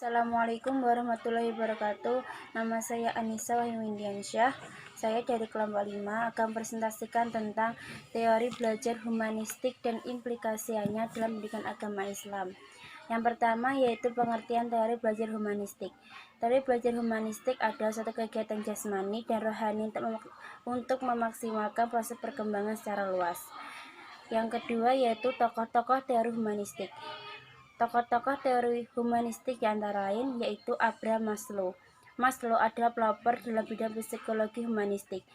Assalamualaikum warahmatullahi wabarakatuh. Nama saya Anissa Wahyuwindiansyah. Saya dari kelompok 5 akan presentasikan tentang teori belajar humanistik dan implikasinya dalam pendidikan agama Islam. Yang pertama yaitu pengertian teori belajar humanistik. Teori belajar humanistik adalah suatu kegiatan jasmani dan rohani untuk memaksimalkan proses perkembangan secara luas. Yang kedua yaitu tokoh-tokoh teori humanistik. Tokoh-tokoh teori humanistik antara lain yaitu Abraham Maslow. Maslow adalah pelopor dalam bidang psikologi humanistik.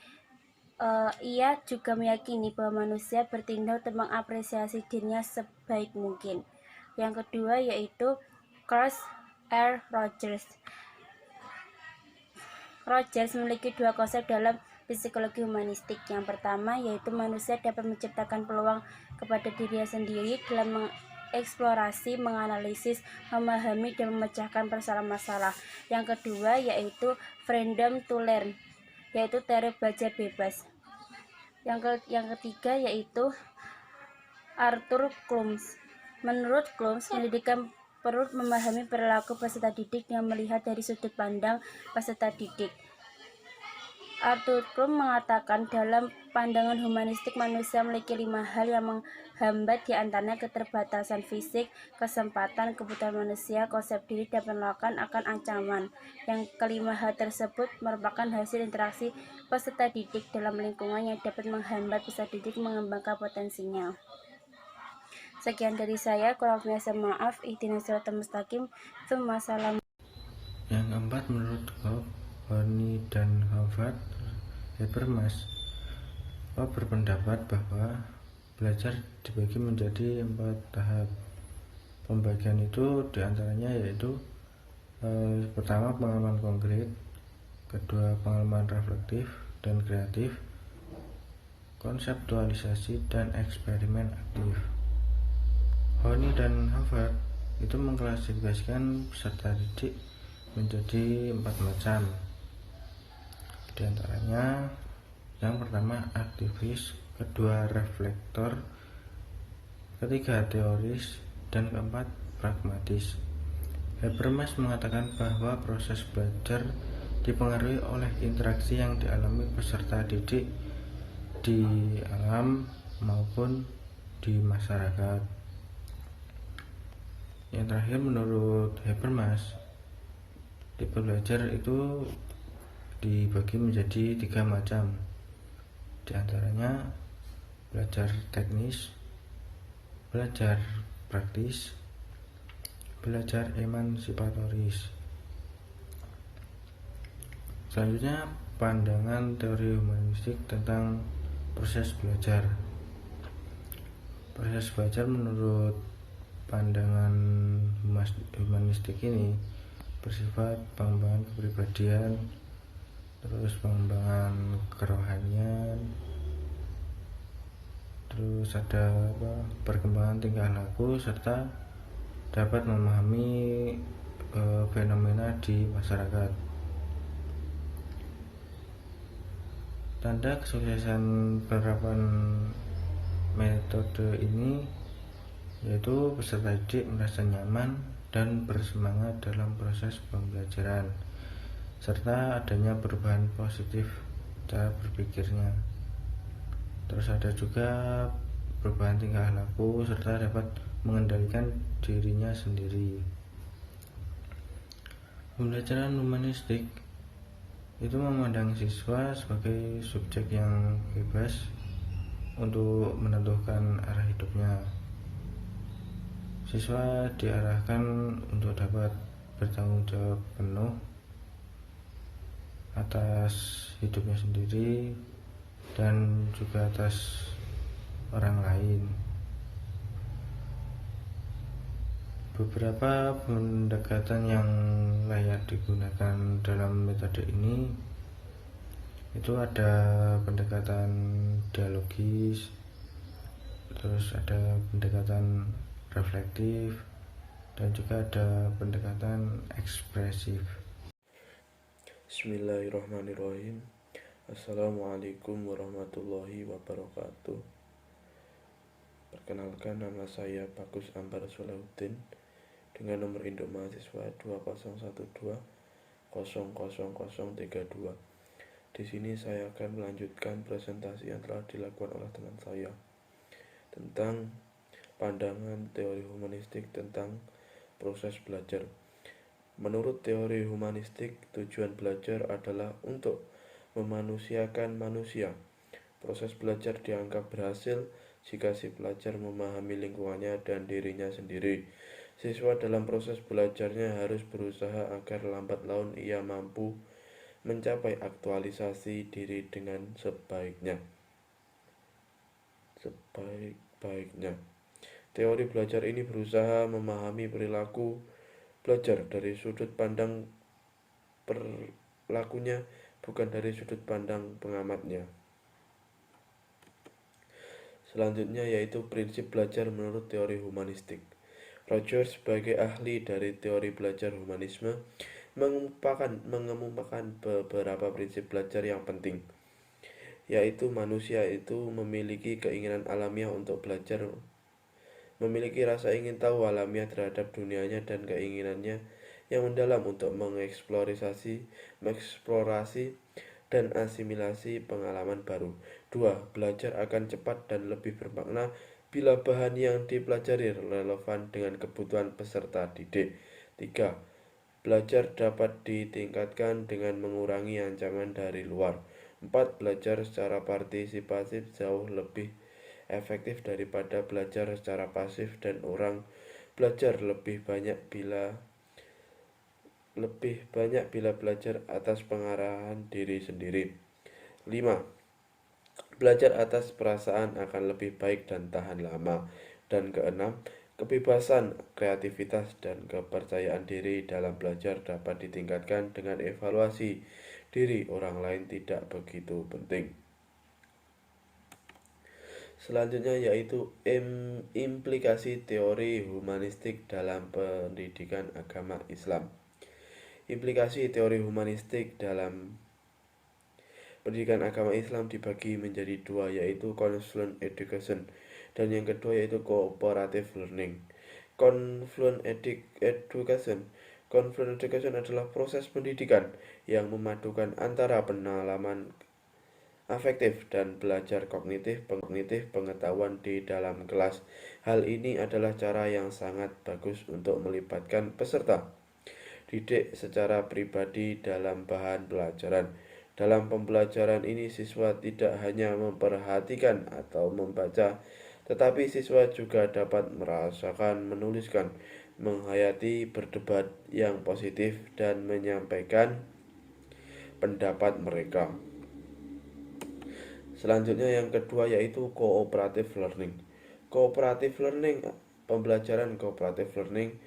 Ia juga meyakini bahwa manusia bertindak untuk mengapresiasi dirinya sebaik mungkin. Yang kedua yaitu Carl R. Rogers. Rogers memiliki dua konsep dalam psikologi humanistik. Yang pertama yaitu manusia dapat menciptakan peluang kepada dirinya sendiri dalam mengeksplorasi, menganalisis, memahami, dan memecahkan persoalan masalah. Yang kedua yaitu freedom to learn, yaitu teori belajar bebas. Yang ketiga yaitu Arthur Clooms. Menurut Clooms, pendidikan perlu memahami perilaku peserta didik yang melihat dari sudut pandang peserta didik. Arthur Clooms mengatakan dalam pandangan humanistik manusia memiliki 5 hal yang menghambat, diantaranya keterbatasan fisik, kesempatan, kebutuhan manusia, konsep diri, dan penolakan akan ancaman. Yang kelima hal tersebut merupakan hasil interaksi peserta didik dalam lingkungan yang dapat menghambat peserta didik mengembangkan potensinya. Sekian dari saya, kurang lebihnya maaf. Ihdinas siratal mustaqim. Wassalam. Yang keempat, menurut Horny dan Habermas berpendapat bahwa belajar dibagi menjadi 4 tahap. Pembagian itu diantaranya yaitu pertama pengalaman konkret, kedua pengalaman reflektif dan kreatif, konseptualisasi dan eksperimen aktif. Horny dan Harvard itu mengklasifikasikan peserta didik menjadi 4 macam. Di antaranya yang pertama aktivis, kedua reflektor, ketiga teoris, dan keempat pragmatis. Habermas mengatakan bahwa proses belajar dipengaruhi oleh interaksi yang dialami peserta didik di alam maupun di masyarakat. Yang terakhir, menurut Habermas, tipe belajar itu dibagi menjadi 3 macam. Di antaranya belajar teknis, belajar praktis, belajar emansipatoris. Selanjutnya, pandangan teori humanistik tentang proses belajar. Proses belajar menurut pandangan humanistik ini bersifat pengembangan kepribadian, terus pengembangan kerohanian, terus ada perkembangan tingkah laku, serta dapat memahami fenomena di masyarakat. Tanda kesuksesan penerapan metode ini yaitu peserta didik merasa nyaman dan bersemangat dalam proses pembelajaran, serta adanya perubahan positif cara berpikirnya. Terus ada juga perubahan tingkah laku serta dapat mengendalikan dirinya sendiri. Pembelajaran humanistik itu memandang siswa sebagai subjek yang bebas untuk menentukan arah hidupnya. Siswa diarahkan untuk dapat bertanggung jawab penuh atas hidupnya sendiri dan juga atas orang lain. Beberapa pendekatan yang layak digunakan dalam metode ini itu ada pendekatan dialogis, terus ada pendekatan reflektif, dan juga ada pendekatan ekspresif. Bismillahirrahmanirrahim. Assalamualaikum warahmatullahi wabarakatuh. Perkenalkan, nama saya Bagus Ambar Solahuddin dengan nomor induk mahasiswa 2012000032. Di sini saya akan melanjutkan presentasi yang telah dilakukan oleh teman saya tentang pandangan teori humanistik tentang proses belajar. Menurut teori humanistik, tujuan belajar adalah untuk memanusiakan manusia. Proses belajar dianggap berhasil jika si pelajar memahami lingkungannya dan dirinya sendiri. Siswa dalam proses belajarnya harus berusaha agar lambat laun ia mampu mencapai aktualisasi diri dengan sebaik-baiknya. Teori belajar ini berusaha memahami perilaku belajar dari sudut pandang pelakunya, bukan dari sudut pandang pengamatnya. Selanjutnya yaitu prinsip belajar menurut teori humanistik. Rogers sebagai ahli dari teori belajar humanisme mengemukakan beberapa prinsip belajar yang penting, yaitu manusia itu memiliki keinginan alamiah untuk belajar, memiliki rasa ingin tahu alamiah terhadap dunianya dan keinginannya yang mendalam untuk mengeksplorasi dan asimilasi pengalaman baru. 2. Belajar akan cepat dan lebih bermakna bila bahan yang dipelajari relevan dengan kebutuhan peserta didik. 3. Belajar dapat ditingkatkan dengan mengurangi ancaman dari luar. 4. Belajar secara partisipatif jauh lebih efektif daripada belajar secara pasif, dan orang belajar lebih banyak bila belajar atas pengarahan diri sendiri. 5. Belajar atas perasaan akan lebih baik dan tahan lama. Dan keenam, kebebasan, kreativitas, dan kepercayaan diri dalam belajar dapat ditingkatkan dengan evaluasi diri orang lain tidak begitu penting. Selanjutnya yaitu implikasi teori humanistik dalam pendidikan agama Islam. Implikasi teori humanistik dalam pendidikan agama Islam dibagi menjadi dua, yaitu confluent education dan yang kedua yaitu cooperative learning. Confluent education adalah proses pendidikan yang memadukan antara pengalaman afektif dan belajar kognitif pengetahuan di dalam kelas. Hal ini adalah cara yang sangat bagus untuk melibatkan peserta didik secara pribadi dalam bahan pelajaran. Dalam pembelajaran ini siswa tidak hanya memperhatikan atau membaca, tetapi siswa juga dapat merasakan, menuliskan, menghayati, berdebat yang positif, dan menyampaikan pendapat mereka. Selanjutnya yang kedua yaitu cooperative learning. Pembelajaran cooperative learning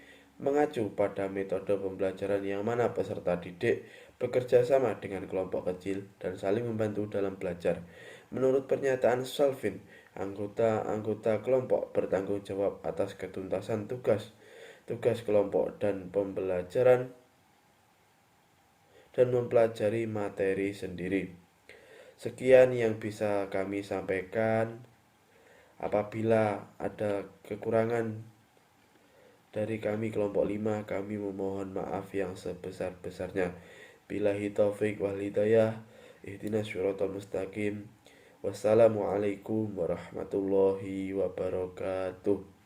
mengacu pada metode pembelajaran yang mana peserta didik bekerja sama dengan kelompok kecil dan saling membantu dalam belajar. Menurut pernyataan Salvin, anggota kelompok bertanggung jawab atas ketuntasan tugas kelompok dan pembelajaran dan mempelajari materi sendiri. Sekian yang bisa kami sampaikan. Apabila ada kekurangan dari kami kelompok 5, kami memohon maaf yang sebesar-besarnya. Billahi taufiq wal hidayah. Ihdinas syiratal mustaqim. Wassalamualaikum warahmatullahi wabarakatuh.